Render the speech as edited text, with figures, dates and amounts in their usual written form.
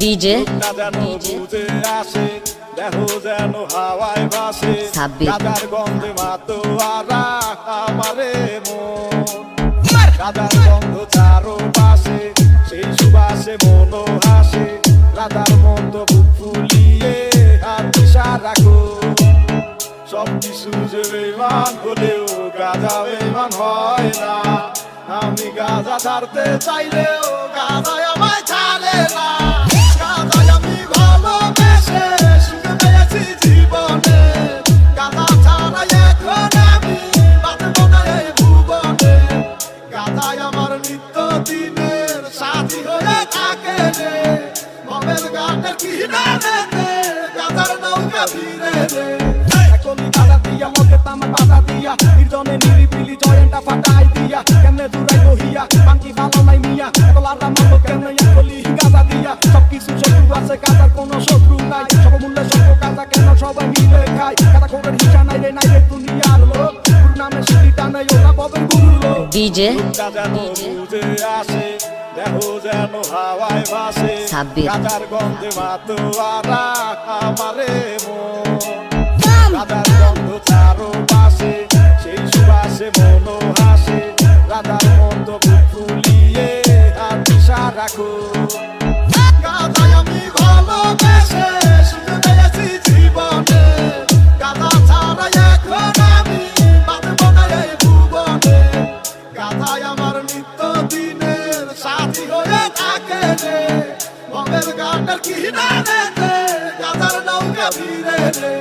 DJ বুঝে আসে দেখো যেন হাওয়ায় ভাসে গাদার গন্ধে মাতোয়ারা আমারে মন গাদার গন্ধ চারো পাশে সেই সুবাসে মনো হাসে রাধার মতো বুক ফুলিয়ে হাত দিশা রাখো সব কিছু যে বেমান হলেও গাদা বেমান হয় না আমি গাদা ছাড়তে চাইলেও গাদা আমায় ছাড়ে না গাদায় আমি ভালোবেসে সুখে পেয়েছি জীবনে গাদা ছাড়া এখন আমি বাঁচব না এই ভুবনে গাদায় আমার নিত্য দিনের সাথী হয়ে থাকে রে মমের গানের কিনারে গাদার নৌকা ভিড়ে রে এখনই গাদা দিয়া মগে তামাক বাধা দিয়া নির্জনে নিরিবিলি জয়েন্টটা ফাটাই দিয়া কেমনে দূরাই রহিয়া বাঙ্কি ভালো নাই মিয়া এতলাটা মানো কেমনে একলি গাদা দিয়া সবকিছু শত্রু আছে গাদার কোনো শত্রু নাই সবমূল্যে সত্য গাদা কেন সবাই মিলে খায় গাদা খোরের হিসা নাই রে দুনিয়ার লোক গুরু নামে সিটিটা নাই ওরা ববের গুরু লোক ডিজে বুঝে আসে দেখো যেন হাওয়ায় ভাসে গাদার গন্ধে মাতোয়ারা আমারে মন গাদার গন্ধ চারো পাশে সেই সুবাসে মনো হাসে রাধার মতো বুক ফুলিয়ে হাত দিশা রাখো গাদায় আমি ভালোবেসে সুখে পেয়েছি জীবনে গাদা ছাড়া এখন আমি বাঁচব না এই ভুবনে গাদায় আমার নিত্য দিনের সাথী হয়ে থাকে রে মমের গানের কিনারে গাদার নৌকা ভিড়ে রে